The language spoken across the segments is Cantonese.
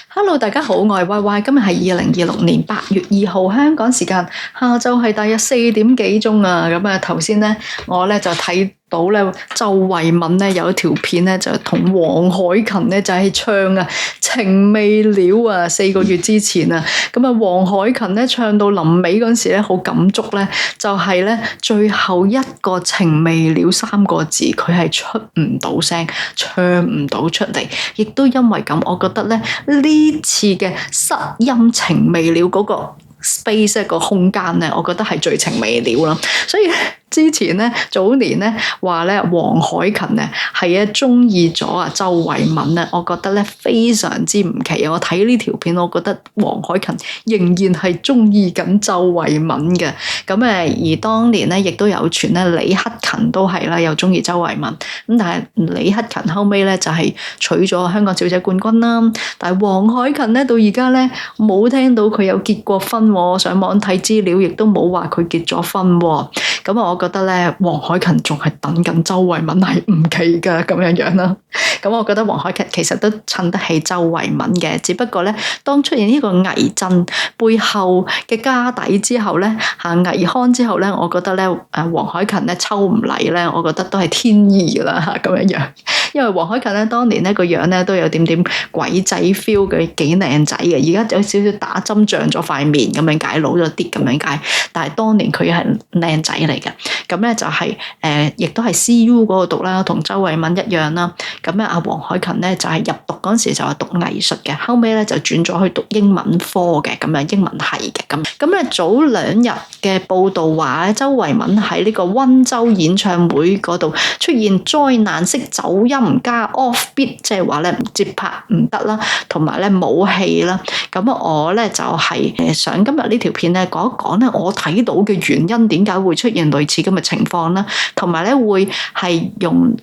Hello，大家好，我係 Y Y，今日係2026年8月2號，香港時間下晝係大約4點幾鐘啊。咁啊，頭先咧我咧就睇到咧周慧敏咧有一條片咧就同黃凱芹咧就係唱啊情未了啊，4個月之前啊，咁啊黃凱芹咧唱到臨尾嗰時咧好感觸咧，就係咧最後一個情未了3個字，佢係出唔到聲，唱唔到出嚟，亦都因為咁，我覺得咧呢次嘅失音情未了嗰個 space 個空間咧，我覺得係最情未了啦，所以之前咧早年咧話咧黃凱芹咧係咧中意咗啊周慧敏咧，我覺得咧非常之唔奇啊！我睇呢條片，我覺得黃凱芹仍然係中意緊周慧敏嘅。咁而當年咧亦都有傳咧李克勤都係啦，又中意周慧敏。咁但係李克勤後尾咧就係娶咗香港小姐冠軍啦。但係黃凱芹咧到而家咧冇聽到佢有結過婚喎，上網睇資料亦都冇話佢結咗婚喎。咁我覺得咧，黃凱芹仲係等緊周慧敏係唔奇噶咁樣啦。咁我覺得黃凱芹其實都襯得起周慧敏嘅，只不過咧，當出現呢個倪震背後嘅家底之後咧，倪匡之後咧，我覺得咧，黃凱芹咧抽唔嚟咧，我覺得都係天意啦咁樣。因為黃凱芹咧當年咧個樣咧都有點鬼仔 feel 嘅，幾靚仔嘅，而家有少少打針脹咗塊面咁樣解，老咗啲咁樣解，但係當年佢係靚仔嚟嘅。咁咧就係亦都係 CU 嗰度讀啦，同周慧敏一樣啦。咁咧阿黃凱芹咧就係入讀嗰陣時就係讀藝術嘅，後尾咧就轉咗去讀英文科嘅，咁樣英文系嘅咁。咁咧早2日嘅報道話咧，周慧敏喺呢個溫州演唱會嗰度出現災難式走音加 off beat， 即係話咧節拍唔得啦，同埋咧冇氣啦。咁我咧就係想今日呢條片咧講一講咧我睇到嘅原因，點解會出現類似咁嘅情況啦，同埋咧會係用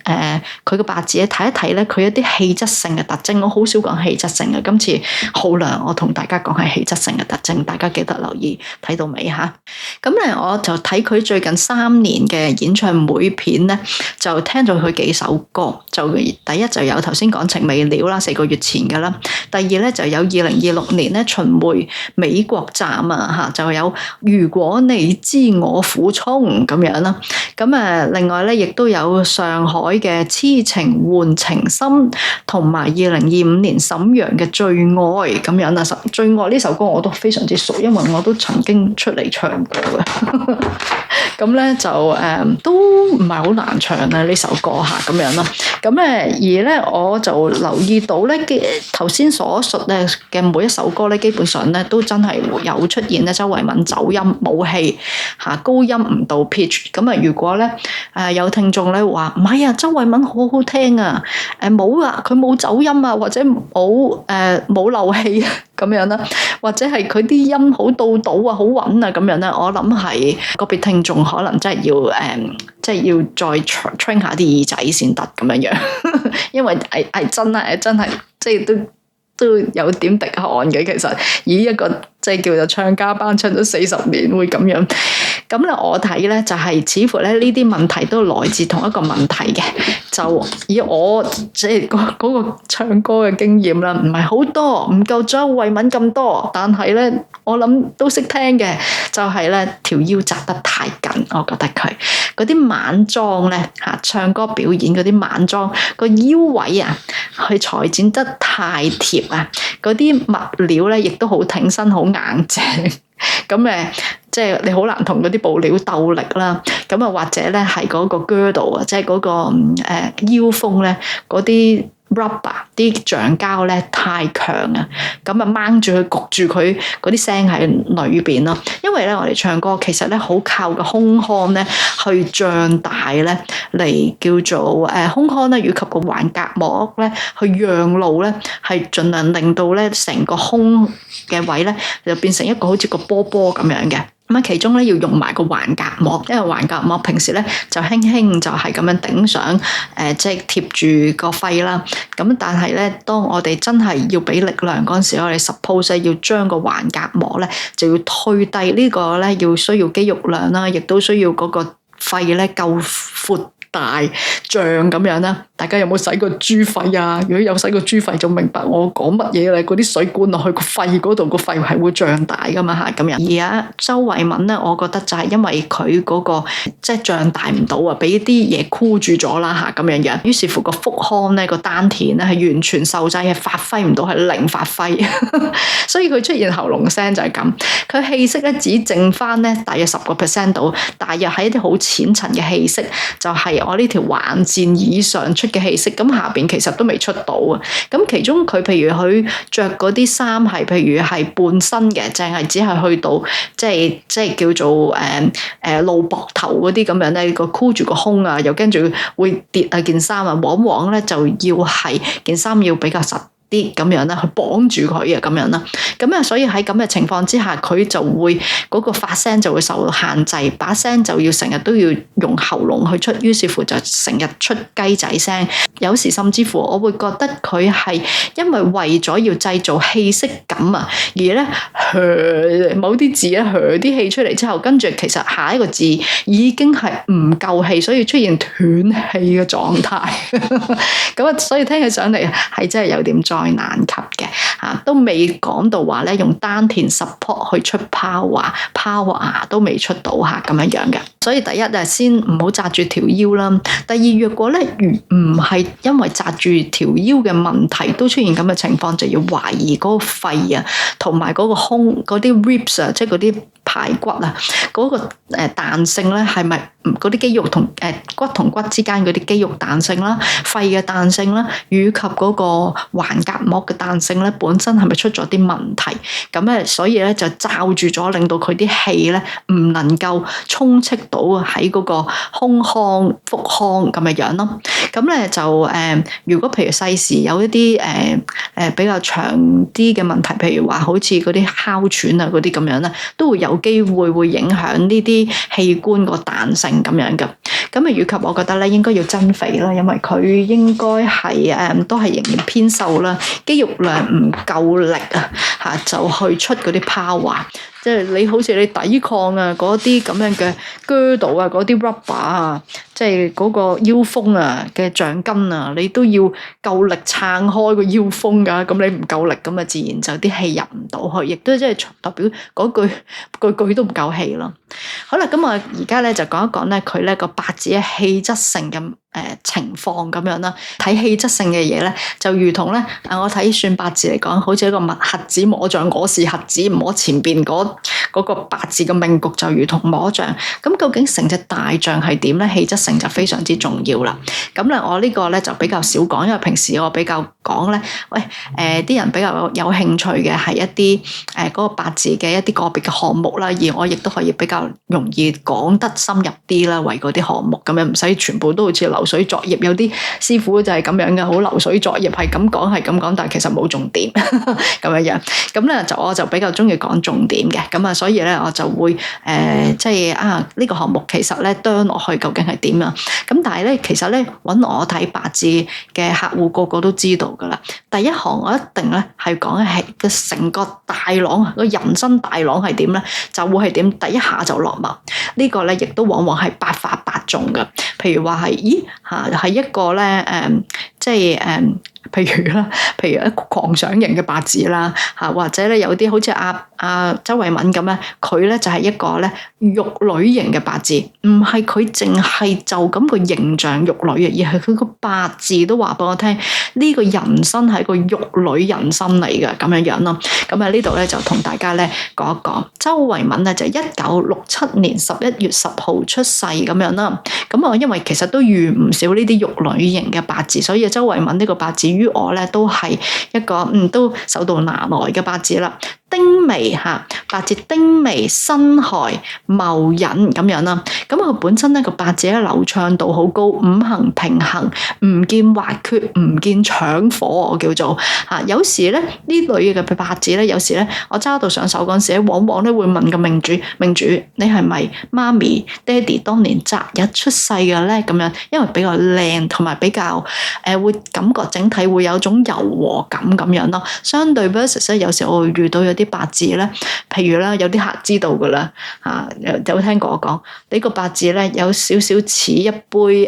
佢嘅八字咧睇一睇咧佢一啲氣質性嘅特徵。我好少講氣質性嘅，今次好啦，我同大家講係氣質性嘅特徵，大家記得留意睇到尾吓。咁咧我就睇佢最近3年嘅演唱會片咧，就聽咗佢幾首歌，就第一就有頭先講情未了啦，4個月前噶啦。第二咧就有2026年咧巡迴美國站啊，就有如果你知我苦衷咁樣啦。咁另外咧亦都有上海嘅痴情換情深，同埋2025年瀋陽嘅最愛咁樣啦。最愛呢首歌我都非常之熟，因為我都曾經出嚟唱過嘅。咁咧就都唔係好難唱啊呢首歌嚇咁樣啦。咁而咧我就留意到咧，頭先所述咧嘅每一首歌咧，基本上咧都真係有出現咧周慧敏走音冇氣嚇，高音唔到 pitch。咁如果咧有聽眾咧話唔係啊，周慧敏好好聽啊，冇啊，佢冇走音啊，或者冇漏氣啊咁樣啦，或者係佢啲音好到啊，好穩啊咁樣咧，我諗係個別聽眾可能真係要再 train 下啲耳仔先得咁樣，因為係真係即係都有點滴汗嘅。其實以一個即係叫做唱家班唱咗40年會咁樣，咁咧我睇咧就係似乎咧呢啲問題都來自同一個問題嘅。就以我即係嗰個唱歌嘅經驗啦，唔係好多，唔夠周慧敏咁多，但係咧我諗都識聽嘅，就係咧條腰紮得太緊，我覺得佢嗰啲晚裝咧唱歌表演嗰啲晚裝個腰位啊，佢裁剪得太貼啊，嗰啲物料咧亦都好挺身好硬淨。咁即係你好難同嗰啲布料鬥力啦。咁或者咧係嗰個 girdle 啊，即係嗰個腰封咧，嗰啲 rubber 啲橡膠咧太強啊，咁掹住佢焗住佢嗰啲聲喺裏邊咯。因為咧我哋唱歌其實咧好靠個胸腔咧去脹大咧嚟叫做胸腔咧以及個橫膈膜咧去讓路咧，係盡量令到咧成個胸嘅位咧就變成一個好似個波波咁樣嘅。咁其中咧要用埋個橫膈膜，因為橫膈膜平時咧就輕輕就係咁樣頂上，即係貼住個肺啦。咁但係咧，當我哋真係要俾力量嗰陣時，我哋 suppose 要將個橫膈膜咧就要推低，呢個咧要需要肌肉量啦，亦都需要嗰個肺咧夠闊大脹咁樣啦。大家有冇洗過豬肺啊？如果有洗過豬肺，就明白我講乜嘢咧。嗰啲水灌落去個肺嗰度，個肺係會脹大噶嘛吓咁樣。而家周慧敏咧，我覺得就係因為佢嗰個即係脹大唔到啊，俾啲嘢箍住咗啦吓咁樣樣。於是乎個腹腔咧，個丹田咧係完全受制，係發揮唔到，係零發揮。所以佢出現喉嚨聲就係咁。佢氣息咧只剩翻咧大約10% 到，大約係一啲好淺層嘅氣息，就係我呢條橫線以上出嘅氣息。咁下邊其實都未出到啊。咁其中佢譬如佢着嗰啲衫係譬如係半身嘅，淨係只係去到即係叫做露膊頭嗰啲咁樣咧，個箍住個胸啊，又跟住會跌啊件衫啊，往往咧就要係件衫要比較實啲咁樣啦，去綁住佢啊咁樣啦，咁啊所以喺咁嘅情況之下，佢就會嗰個發聲就會受到限制，把聲就要成日都要用喉嚨去出，於是乎就成日出雞仔聲，有時甚至乎我會覺得佢係因為為咗要製造氣息感啊，而咧某啲字咧啲氣出嚟之後，跟住其實下一個字已經係唔夠氣，所以出現斷氣嘅狀態，咁啊所以聽起上嚟係真係有點災難級嘅嚇，都未講到話咧用丹田 support 去出 power 都未出到嚇咁樣樣嘅。所以第一啊，先唔好紮住條腰啦。第二，若果咧唔係因為紮住條腰嘅問題都出現咁嘅情況，就要懷疑嗰個肺啊，同埋嗰個胸嗰啲 ribs 啊，即係嗰啲排骨啊，嗰個彈性咧係咪嗰啲肌肉同骨同骨之間嗰啲肌肉彈性啦、肺嘅彈性啦，以及嗰個橫膈膜嘅彈性咧，本身係咪出咗啲問題？咁咧，所以咧就罩住咗，令到佢啲氣咧唔能夠充斥到喺嗰個胸腔、腹腔咁嘅樣咯。咁咧就如果譬如細時有一啲比較長啲嘅問題，譬如話好似嗰啲哮喘啊嗰啲咁樣咧，都會有機會影響呢啲器官個彈性咁樣嘅。咁啊，以及我覺得咧應該要增肥啦，因為佢應該係都係仍然偏瘦啦，肌肉量唔夠力啊嚇，就去出嗰啲 power。即係你好似你抵抗啊嗰啲咁樣嘅 girdle 啊嗰啲 rubber 啊，即係嗰個腰封啊嘅橡筋啊，你都要夠力撐開個腰封㗎，咁你唔夠力咁啊，自然就啲氣入唔到去，亦都即係代表嗰句都唔夠氣咯。好啦，咁我而家咧就講一講咧佢咧個八字嘅氣質性嘅情況咁樣啦。睇氣質性嘅嘢咧，就如同咧我睇算八字嚟講，好似一個瞎子摸象，我是瞎子摸前邊嗰個八字嘅命局就如同摸象。咁究竟成隻大象係點咧？氣質性就非常之重要啦。咁咧我呢個咧就比較少講，因為平時我比較講咧，啲人比較有興趣嘅係一啲嗰個八字嘅一啲個別嘅項目啦，而我亦都可以比較容易講得深入啲啦，為嗰啲項目咁樣，唔使全部都好似流水作業。有啲師傅就係咁樣嘅，好流水作業，係咁講，但係其實冇重點咁樣樣。咁咧我就比較中意講重點嘅，咁啊，所以咧我就會即係呢個項目其實咧啄落去究竟係點啊？咁但係咧其實咧揾我睇八字嘅客戶個個都知道噶啦。第一行我一定咧係講係個成個大廊，個人生大廊係點咧，就會係點，第一下就落墨。呢個咧亦都往往係百發百中嘅。譬如話係係一個咧即係譬如一個狂想型嘅八字啦，或者咧有啲好似阿周慧敏咁咧，佢咧就係一個咧玉女型嘅八字，唔係佢淨係就咁個形象玉女啊，而係佢個八字都話俾我聽，呢個人生係個玉女人生嚟嘅咁樣樣咯。咁啊呢度咧就同大家咧講一講，周慧敏咧就1967年11月10號出世咁樣啦。咁我因為其實都遇唔少呢啲玉女型嘅八字，所以周慧敏呢個八字於我咧都係一個都手到拿來嘅八字啦。丁未八字丁未辛亥戊寅咁樣啦，咁佢本身咧個八字咧流暢度好高，五行平衡，唔見滑缺，唔見搶火，我叫做有時咧呢類嘅八字咧，有時咧我揸到上手嗰陣時咧，往往咧會問個命主，你係咪媽咪爹哋當年擇日出世嘅咧？咁樣，因為比較靚，同埋比較會感覺整體會有種柔和感咁樣咯。相對 versus 咧，有時我會遇到有啲八字咧，譬如啦，有啲客知道噶啦，有聽過我講，呢個八字咧有少少似一杯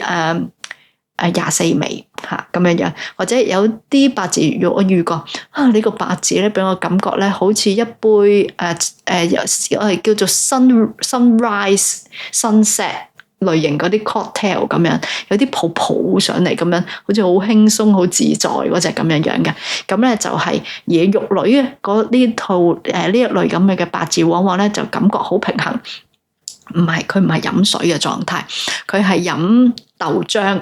24味咁樣，或者有啲八字我遇過呢個八字咧俾我感覺咧好似一杯我哋叫做 sunrise sunset 類型嗰啲 cocktail 咁樣，有啲泡泡上嚟咁樣，好似好輕鬆好自在嗰隻咁樣嘅。咁咧就係野玉女嘅呢套呢一類咁嘅八字，往往咧就感覺好平衡。佢唔係飲水嘅狀態，佢係飲豆漿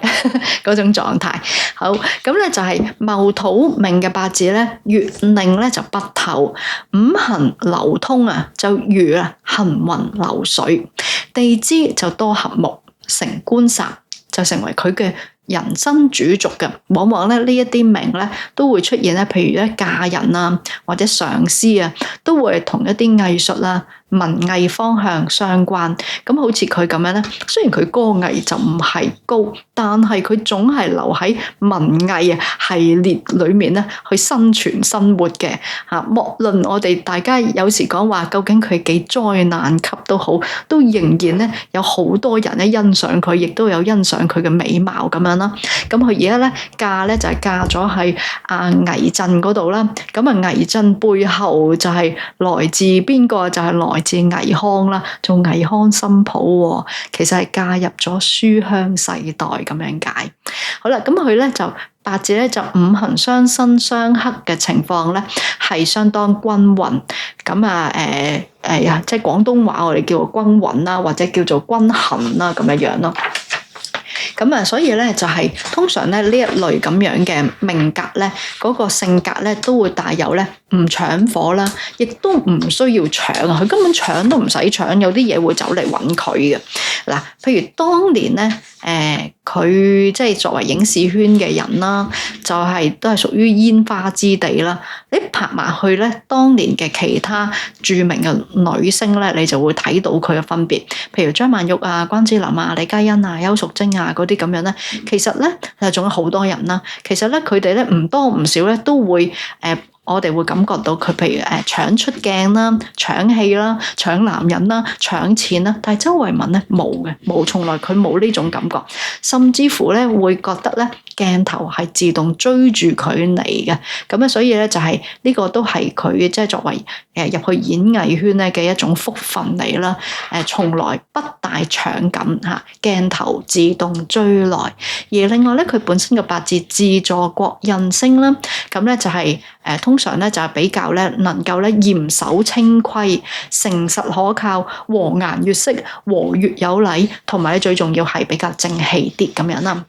嗰種狀態。好，咁咧就係戊土命嘅八字咧，月令咧就北透，五行流通啊，就如行雲流水，地支就多合木，成官煞，就成為佢嘅人生主軸嘅。往往咧呢一啲命咧都會出現咧，譬如咧嫁人啊，或者上司啊，都會同一啲藝術啦、文藝方向相關。咁好似佢咁樣咧，雖然佢歌藝就唔係高，但係佢總係留喺文藝系列裏面咧去生存生活嘅吓。莫論我哋大家有時講話究竟佢幾災難級都好，都仍然咧有好多人咧欣賞佢，亦都有欣賞佢嘅美貌咁樣啦。咁佢而家咧嫁咧就係嫁咗喺倪震嗰度啦。咁倪震背後就係來自邊個？就係來自倪匡啦，做倪匡新抱，其實係嫁入咗書香世代咁樣解。好啦，咁佢咧就八字咧就五行相生相克嘅情況咧係相當均勻。咁即係廣東話我哋叫做均勻啦，或者叫做均衡啦咁樣咯。咁所以咧就係通常咧呢一類咁樣嘅命格咧，嗰個性格咧都會帶有咧唔搶火啦，亦都唔需要搶啊，佢根本搶都唔使搶，有啲嘢會走嚟揾佢嘅。嗱，譬如當年咧，佢即係作為影視圈嘅人啦，就係都係屬於煙花之地啦。你拍埋去咧，當年嘅其他著名嘅女星咧，你就會睇到佢嘅分別。譬如張曼玉啊、關之琳啊、李嘉欣啊、邱淑貞啊嗰啲咁樣咧，其實咧仲有好多人啦。其實咧佢哋咧唔多唔少咧都會我哋會感覺到佢，譬如搶出鏡啦、搶戲啦、搶男人啦、搶錢啦，但係周慧敏咧冇，從來佢冇呢種感覺，甚至乎咧會覺得咧鏡頭係自動追住佢嚟嘅，咁咧所以咧就係呢個都係佢即係作為入去演藝圈咧嘅一種福分嚟啦。從來不帶搶緊嚇，鏡頭自動追來。而另外咧佢本身嘅八字自助國印星啦，咁咧就係通常咧就係比較咧能夠咧嚴守清規、誠實可靠、和顏悅色、和悅有禮，同埋咧最重要係比較正氣啲咁樣啦。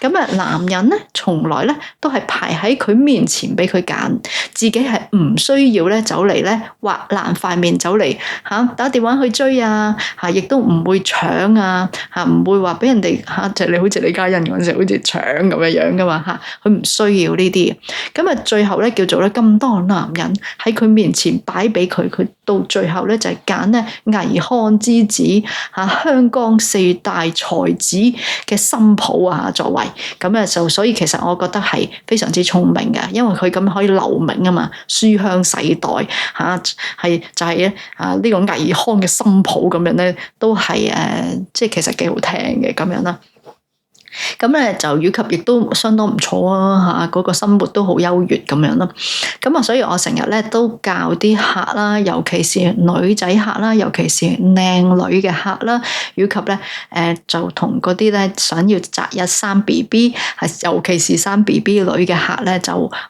咁男人咧從來咧都係排喺佢面前俾佢揀，自己係唔需要咧走嚟咧畫爛塊面走嚟打電話去追啊，亦都唔會搶啊，唔會話俾人哋就你好似李嘉欣嗰陣時好似搶咁樣噶嘛，佢唔需要呢啲。咁最後咧叫做咧咁多男人喺佢面前擺俾佢，佢到最後咧就係揀咧倪匡之子香港4大才子嘅新抱作為。咁就所以其實我覺得係非常之聰明嘅，因為佢咁可以留名啊嘛，書香世代係就係呢個倪匡嘅新抱咁樣咧，都係即係其實幾好聽嘅咁樣啦。咁咧就以及亦都相當唔錯啊，嗰個生活都好優越咁樣咯。咁所以我成日咧都教啲客啦，尤其是女仔客啦，尤其是靚女嘅客啦，以及咧就同嗰啲咧想要擇日生 BB， 尤其是生 BB 女嘅客咧，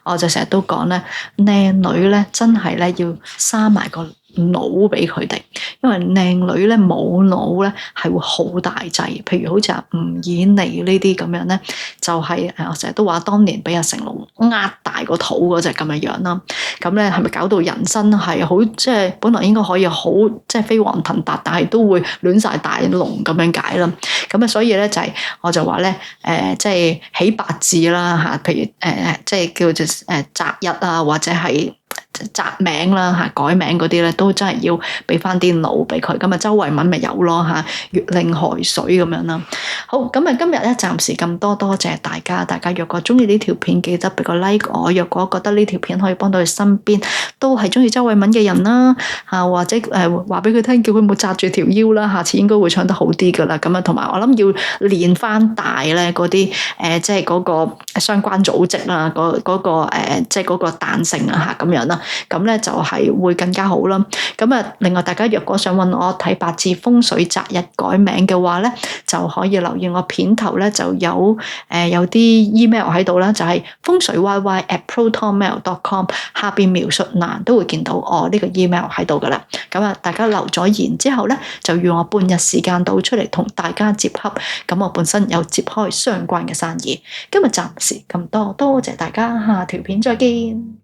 我就成日都講咧，靚女咧真係咧要生埋個腦俾佢哋，因為靚女咧冇腦咧係會好大劑，譬如好似吳綺莉呢啲咁樣咧，就係我成日都話當年俾阿成龍呃大個肚嗰隻咁嘅樣啦。咁咧係咪搞到人生係好即係本來應該可以好即係飛黃騰達，但係都會亂晒大龍咁樣解啦。咁所以咧就係我就話咧即係起八字啦譬如即係叫做擇日啊，或者係擇名啦改名嗰啲咧都真係要俾翻啲腦俾佢。咁周慧敏咪有咯月令亥水咁樣啦。好，咁今日咧暫時咁多，多謝大家。大家若果中意呢條片，記得俾個 like 我。若果覺得呢條片可以幫到你身邊都係中意周慧敏嘅人啦，或者話俾佢聽，叫佢冇紮住條腰啦，下次應該會唱得好啲噶啦。咁啊，同埋我諗要練翻大咧嗰啲即係嗰個相關組織啦，即係嗰個彈性啊嚇咁樣啦。咁咧就係會更加好啦。咁啊，另外大家若果想揾我睇八字風水擇日改名嘅話咧，就可以留意我片頭咧就有啲 email 喺度啦，就係風水 yy@protonmail.com 下邊描述欄都會見到我呢個 email 喺度噶啦。咁啊，大家留咗言之後咧，就預我半日時間到出嚟同大家接洽。咁我本身有接開相關嘅生意。今日暫時咁多，多謝大家，下條片再見。